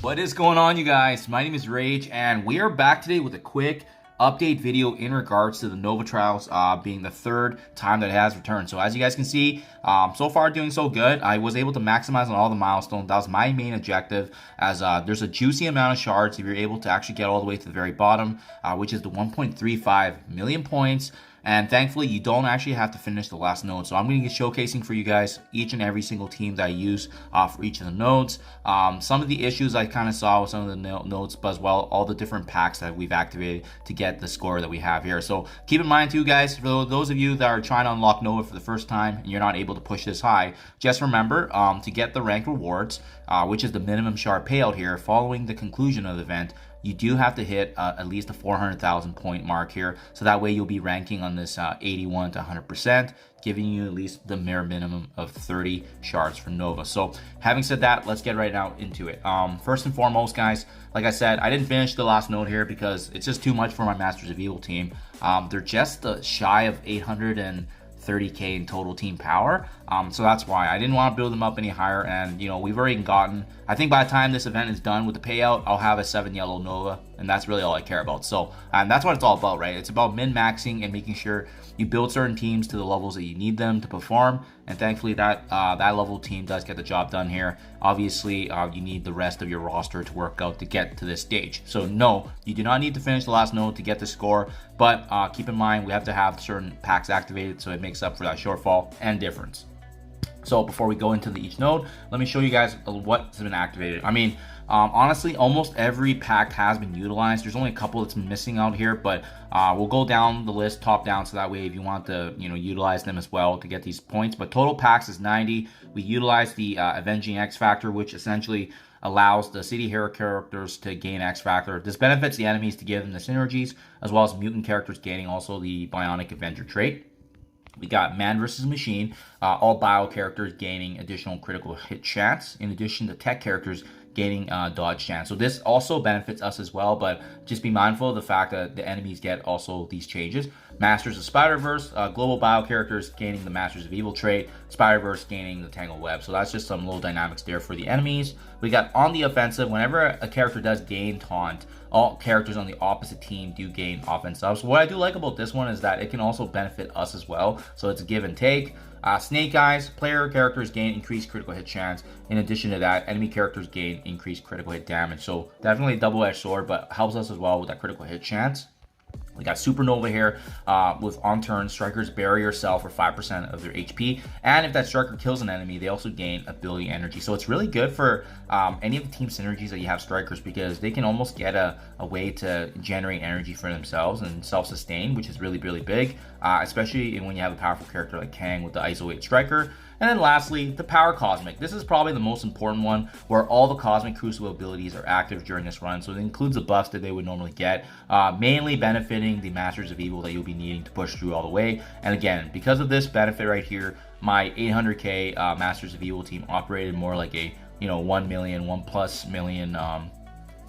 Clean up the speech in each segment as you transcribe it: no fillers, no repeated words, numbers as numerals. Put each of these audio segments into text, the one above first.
What is going on, you guys? My name is Rayge, and we are back today with a quick update video in regards to the Nova Trials being the third time that it has returned. So as you guys can see, so far doing so good. I was able to maximize on all the milestones. That was my main objective, as there's a juicy amount of shards if you're able to actually get all the way to the very bottom, which is the 1.35 million points. And thankfully, you don't actually have to finish the last node. So I'm going to be showcasing for you guys each and every single team that I use for each of the nodes. Some of the issues I kind of saw with some of the nodes, but as well, all the different packs that we've activated to get the score that we have here. So keep in mind too, guys, for those of you that are trying to unlock Nova for the first time and you're not able to push this high, just remember to get the rank rewards, which is the minimum shard payout here, following the conclusion of the event, you do have to hit at least a 400,000 point mark here. So that way you'll be ranking on this 81 to 100%, giving you at least the mere minimum of 30 shards for Nova. So having said that, let's get right now into it. First and foremost, guys, like I said, I didn't finish the last node here because it's just too much for my Masters of Evil team. They're just shy of 830k in total team power, so that's why I didn't want to build them up any higher. And you know, we've already gotten, I think by the time this event is done with the payout, I'll have a 7 yellow Nova, and that's really all I care about. So that's what it's all about, right? It's about min-maxing and making sure you build certain teams to the levels that you need them to perform, and thankfully that level team does get the job done here. Obviously, you need the rest of your roster to work out to get to this stage. So no, you do not need to finish the last node to get the score, but keep in mind we have to have certain packs activated, so it makes up for that shortfall and difference. So before we go into each node, let me show you guys what's been activated. I mean, honestly, almost every pack has been utilized. There's only a couple that's missing out here, but we'll go down the list top down, so that way if you want to, you know, utilize them as well to get these points. But total packs is 90. We utilize the Avenging X Factor, which essentially allows the city hero characters to gain X Factor. This benefits the enemies to give them the synergies, as well as mutant characters gaining also the Bionic Avenger trait. We got Man vs. Machine, all bio characters gaining additional critical hit chance, in addition to tech characters gaining dodge chance. So this also benefits us as well, but just be mindful of the fact that the enemies get also these changes. Masters of Spider-Verse, global bio characters gaining the Masters of Evil trait, Spider-Verse gaining the Tangled Web. So that's just some little dynamics there for the enemies. We got on the offensive, whenever a character does gain taunt, all characters on the opposite team do gain offense up. So what I do like about this one is that it can also benefit us as well. So it's a give and take. Snake Eyes, player characters gain increased critical hit chance. In addition to that, enemy characters gain increased critical hit damage. So definitely a double-edged sword, but helps us as well with that critical hit chance. We got Supernova here with on turn, strikers bury yourself for 5% of their HP, and if that striker kills an enemy, they also gain ability energy. So it's really good for any of the team synergies that you have strikers, because they can almost get a way to generate energy for themselves and self-sustain, which is really, really big, especially when you have a powerful character like Kang with the ISO 8 striker. And then lastly, the Power Cosmic. This is probably the most important one, where all the Cosmic Crucible abilities are active during this run. So it includes the buffs that they would normally get, mainly benefiting the Masters of Evil that you'll be needing to push through all the way. And again, because of this benefit right here, my 800k Masters of Evil team operated more like a 1 million, 1+ million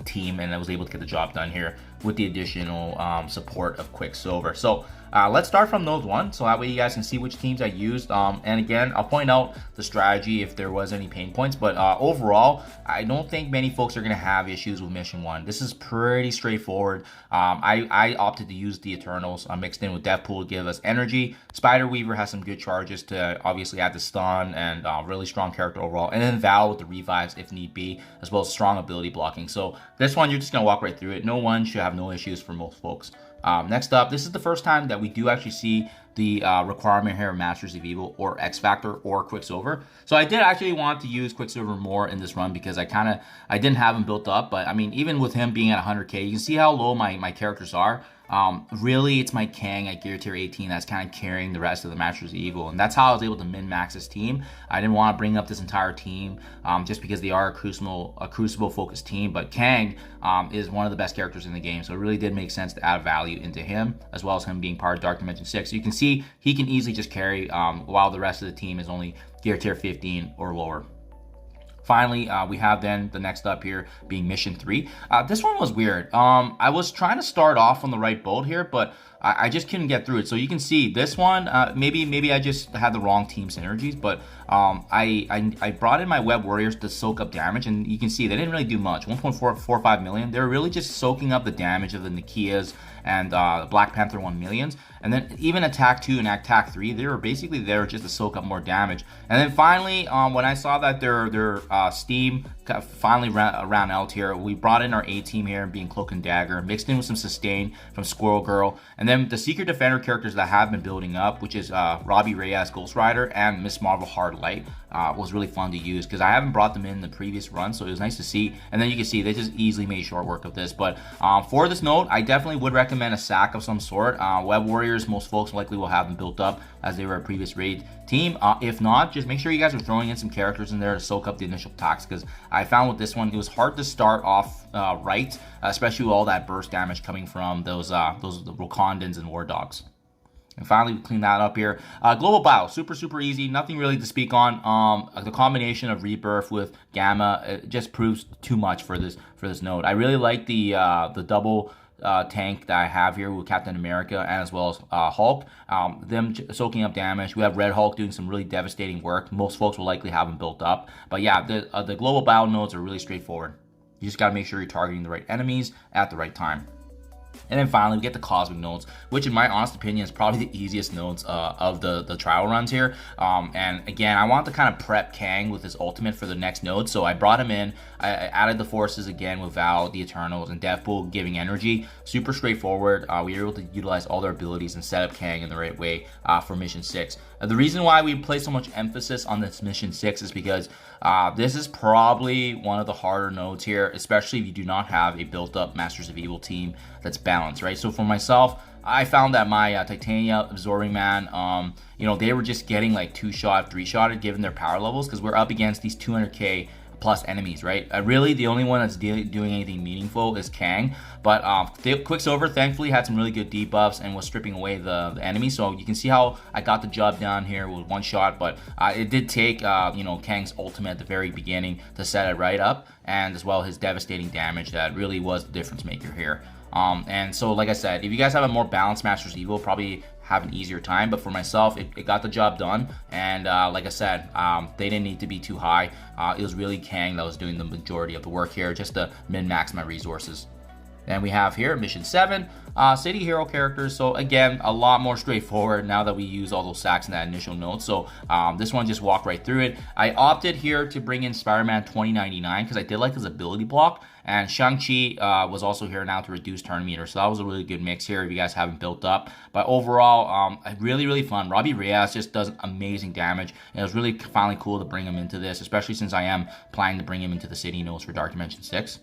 team, and I was able to get the job done here with the additional support of Quicksilver. So let's start from node 1, so that way you guys can see which teams I used. And again, I'll point out the strategy if there was any pain points, but overall, I don't think many folks are going to have issues with mission 1. This is pretty straightforward. I opted to use the Eternals mixed in with Deathpool to give us energy. Spider Weaver has some good charges to obviously add the stun, and really strong character overall. And then Val with the revives if need be, as well as strong ability blocking. So this one, you're just going to walk right through it. No one should have no issues for most folks. Next up, this is the first time that we do actually see the requirement here of Masters of Evil or X Factor or Quicksilver. So I did actually want to use Quicksilver more in this run because I didn't have him built up. But I mean, even with him being at 100k, you can see how low my characters are. Really, it's my Kang at gear tier 18 that's kind of carrying the rest of the Masters of Evil, and that's how I was able to min-max this team. I didn't want to bring up this entire team just because they are a Crucible focused team, but Kang is one of the best characters in the game, so it really did make sense to add value into him, as well as him being part of Dark Dimension 6. So you can see he can easily just carry while the rest of the team is only gear tier 15 or lower. Finally, we have then the next up here being Mission 3. This one was weird. I was trying to start off on the right boat here, but I just couldn't get through it. So you can see this one, maybe I just had the wrong team synergies, but I brought in my web warriors to soak up damage, and you can see they didn't really do much. 1.445 million. They're really just soaking up the damage of the Nikias and Black Panther 1 millions. And then even attack 2 and attack 3, they were basically there just to soak up more damage. And then finally, when I saw that their Steam finally ran out here, we brought in our A team here, being Cloak and Dagger, mixed in with some sustain from Squirrel Girl, and then the Secret Defender characters that have been building up, which is Robbie Reyes Ghost Rider and Miss Marvel Hard Light, was really fun to use because I haven't brought them in the previous run, so it was nice to see. And then you can see they just easily made short work of this. But for this node, I definitely would recommend a sack of some sort. Web Warriors, most folks likely will have them built up as they were a previous raid team. If not, just make sure you guys are throwing in some characters in there to soak up the initial attacks, because I found with this one it was hard to start off right, especially with all that burst damage coming from those Wakandans and War Dogs. And finally, we clean that up here. Global Bow, super easy, nothing really to speak on. The combination of Rebirth with Gamma, it just proves too much for this node. I really like the double tank that I have here with Captain America and as well as Hulk. Them soaking up damage. We have Red Hulk doing some really devastating work. Most folks will likely have them built up. But yeah, the Global Bow nodes are really straightforward. You just got to make sure you're targeting the right enemies at the right time. And then finally, we get the Cosmic nodes, which in my honest opinion is probably the easiest nodes of the trial runs here. And again, I want to kind of prep Kang with his ultimate for the next node. So I brought him in. I added the forces again with Val, the Eternals, and Deathpool giving energy. Super straightforward. We were able to utilize all their abilities and set up Kang in the right way for Mission 6. The reason why we place so much emphasis on this Mission 6 is because this is probably one of the harder nodes here, especially if you do not have a built-up Masters of Evil team that's balanced, right? So for myself, I found that my Titania Absorbing Man, you know, they were just getting like 2-shot, 3-shotted given their power levels, because we're up against these 200k plus enemies, right? Really, the only one that's doing anything meaningful is Kang. But Quicksilver thankfully had some really good debuffs and was stripping away the enemy. So you can see how I got the job done here with 1 shot. But it did take, you know, Kang's ultimate at the very beginning to set it right up, and as well his devastating damage that really was the difference maker here. And so, like I said, if you guys have a more balanced Masters of Evil, probably have an easier time. But for myself, it got the job done. And like I said, they didn't need to be too high. It was really Kang that was doing the majority of the work here, just to min-max my resources. Then we have here Mission 7, City Hero characters. So again, a lot more straightforward now that we use all those sacks in that initial note. So this one just walked right through it. I opted here to bring in Spider-Man 2099 because I did like his ability block. And Shang-Chi was also here now to reduce turn meter. So that was a really good mix here if you guys haven't built up. But overall, really fun. Robbie Reyes just does amazing damage. And it was really finally cool to bring him into this, especially since I am planning to bring him into the city nodes for Dark Dimension 6.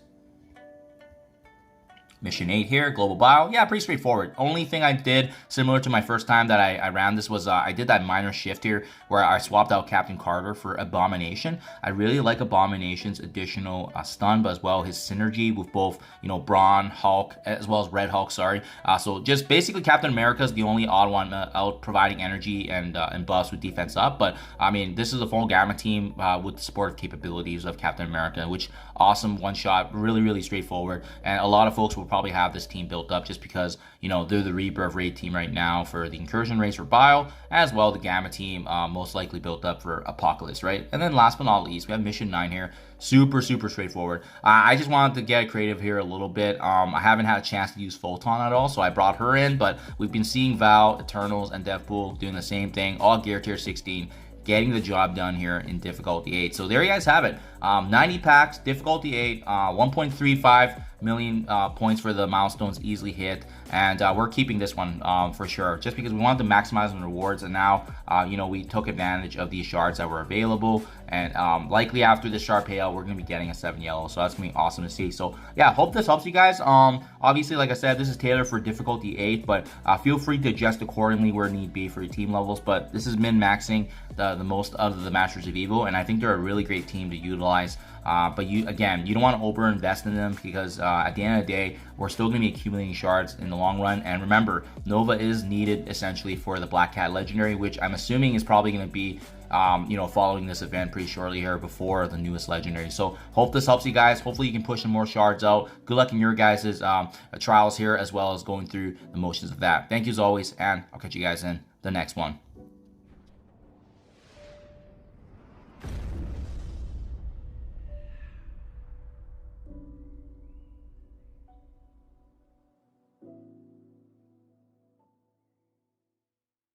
Mission 8 here, Global Bio. Yeah, pretty straightforward. Only thing I did, similar to my first time that I ran this, was I did that minor shift here where I swapped out Captain Carter for Abomination. I really like Abomination's additional stun, but as well his synergy with both, you know, Brawn, Hulk, as well as Red Hulk, sorry. So just basically Captain America is the only odd one out providing energy and buffs with defense up. But, I mean, this is a full Gamma team with the supportive capabilities of Captain America, which awesome one-shot, really straightforward. And a lot of folks will probably have this team built up just because, you know, they're the Rebirth raid team right now for the Incursion race for Bile, as well the Gamma team most likely built up for Apocalypse, right? And then last but not least, we have Mission 9 here. Super straightforward. I just wanted to get creative here a little bit. I haven't had a chance to use Photon at all, so I brought her in, but we've been seeing Val, Eternals, and Deathpool doing the same thing, all gear tier 16. Getting the job done here in difficulty 8. So there you guys have it. 90 packs, difficulty 8, 1.35 million points for the milestones easily hit. And we're keeping this one for sure, just because we wanted to maximize the rewards. And now, you know, we took advantage of these shards that were available. And likely after this shard payout, we're going to be getting a 7 yellow. So that's going to be awesome to see. So yeah, hope this helps you guys. Obviously, like I said, this is tailored for difficulty 8, but feel free to adjust accordingly where need be for your team levels. But this is min-maxing the most of the Masters of Evil, and I think they're a really great team to utilize But you don't want to over invest in them, because at the end of the day, we're still going to be accumulating shards in the long run. And remember, Nova is needed essentially for the Black Cat Legendary, which I'm assuming is probably going to be following this event pretty shortly here before the newest legendary. So hope this helps you guys. Hopefully you can push some more shards out. Good luck in your guys' trials here, as well as going through the motions of that. Thank you as always, and I'll catch you guys in the next one.